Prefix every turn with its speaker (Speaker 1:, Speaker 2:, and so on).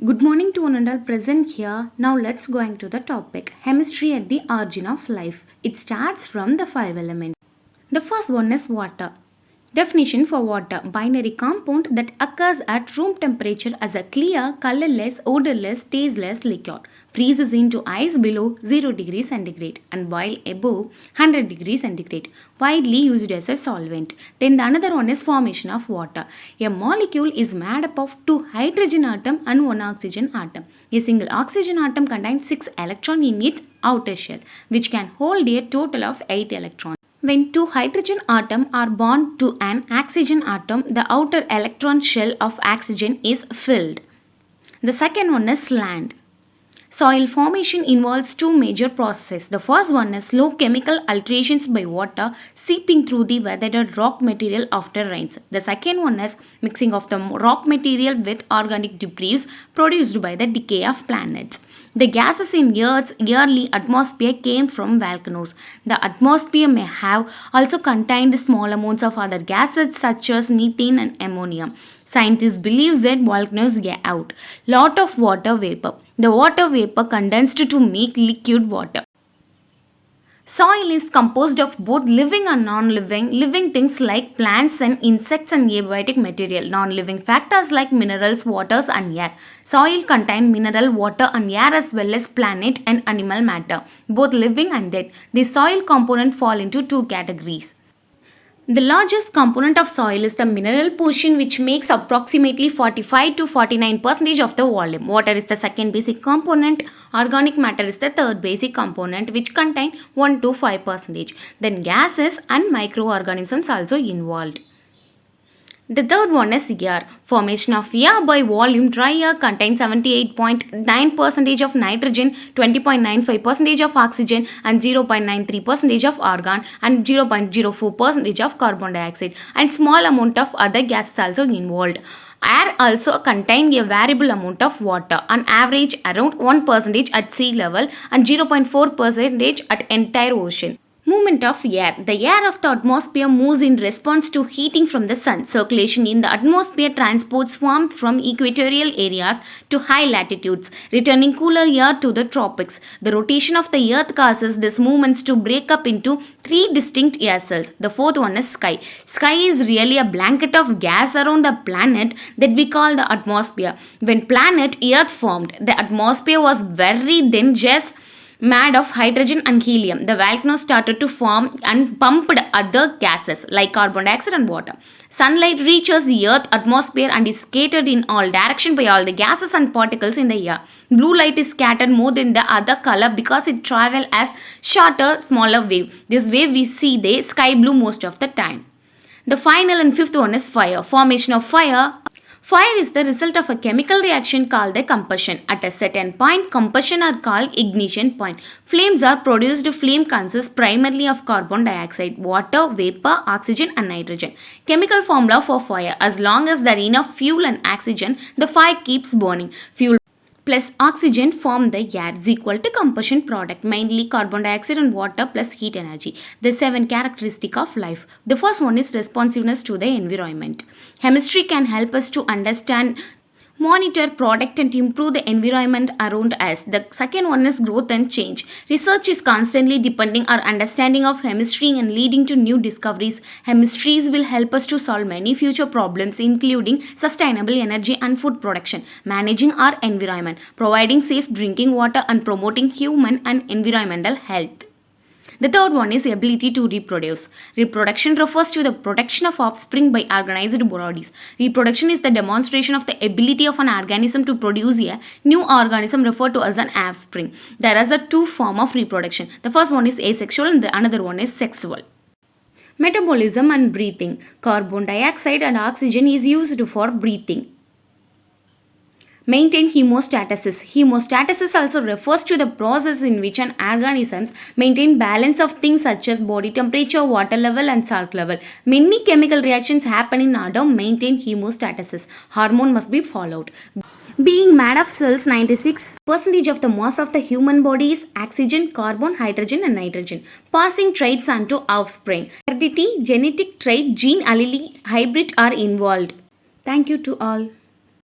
Speaker 1: Good morning to one and all present here. Now let's go into the topic chemistry at the origin of life. It starts from the five elements. The first one is water. Definition for water: binary compound that occurs at room temperature as a clear, colorless, odorless, tasteless liquid. Freezes into ice below 0 degrees centigrade and boil above 100 degrees centigrade. Widely used as a solvent. Then the another one is formation of water. A molecule is made up of two hydrogen atom and one oxygen atom. A single oxygen atom contains 6 electrons in its outer shell, which can hold a total of 8 electrons. When two hydrogen atoms are bound to an oxygen atom, the outer electron shell of oxygen is filled. The second one is land. Soil formation involves two major processes. The first one is slow chemical alterations by water seeping through the weathered rock material after rains. The second one is mixing of the rock material with organic debris produced by the decay of planets. The gases in Earth's yearly atmosphere came from volcanoes. The atmosphere may have also contained small amounts of other gases such as methane and ammonia. Scientists believe that volcanoes get out lot of water vapor. The water vapor condensed to make liquid water. Soil is composed of both living and living things like plants and insects and abiotic material, non-living factors like minerals, waters and air. Soil contains mineral, water and air as well as plant and animal matter, both living and dead. The soil component fall into two categories. The largest component of soil is the mineral portion, which makes approximately 45 to 49% of the volume. Water is the second basic component. Organic matter is the third basic component, which contain 1 to 5%. Then gases and microorganisms also involved. The third one is air. Formation of air by volume. Dry air contains 78.9% of nitrogen, 20.95% of oxygen and 0.93% of argon and 0.04% of carbon dioxide and small amount of other gases also involved. Air also contains a variable amount of water, on average around 1% at sea level and 0.4% at entire ocean. Movement of air. The air of the atmosphere moves in response to heating from the sun. Circulation in the atmosphere transports warmth from equatorial areas to high latitudes, returning cooler air to the tropics. The rotation of the earth causes these movements to break up into three distinct air cells. The fourth one is sky. Sky is really a blanket of gas around the planet that we call the atmosphere. When planet Earth formed, the atmosphere was very thin, just made of hydrogen and helium. The volcanoes started to form and pumped other gases like carbon dioxide and water. Sunlight reaches the Earth's atmosphere and is scattered in all directions by all the gases and particles in the air. Blue light is scattered more than the other color because it travels as shorter, smaller wave. This wave we see the sky blue most of the time. The final and fifth one is fire. Formation of fire. Fire is the result of a chemical reaction called the combustion. At a certain point, combustion are called ignition point. Flames are produced. Flame consists primarily of carbon dioxide, water, vapor, oxygen and nitrogen. Chemical formula for fire: as long as there is enough fuel and oxygen, the fire keeps burning. Fuel plus oxygen form the air is equal to combustion product, mainly carbon dioxide and water plus heat energy. The 7 characteristics of life. The first one is responsiveness to the environment. Chemistry can help us to understand, monitor, protect and improve the environment around us. The second one is growth and change. Research is constantly deepening our understanding of chemistry and leading to new discoveries. Chemistries will help us to solve many future problems, including sustainable energy and food production, managing our environment, providing safe drinking water and promoting human and environmental health. The third one is ability to reproduce. Reproduction refers to the protection of offspring by organized bodies. Reproduction is the demonstration of the ability of an organism to produce a new organism referred to as an offspring. There are two forms of reproduction. The first one is asexual and the another one is sexual. Metabolism and breathing. Carbon dioxide and oxygen is used for breathing. Maintain hemostasis. Hemostasis also refers to the process in which an organism maintain balance of things such as body temperature, water level and salt level. Many chemical reactions happen in order to maintain hemostasis. Hormone must be followed. Being made of cells, 96% of the mass of the human body is oxygen, carbon, hydrogen and nitrogen. Passing traits onto offspring. Heredity, genetic trait, gene allele, hybrid are involved. Thank you to all.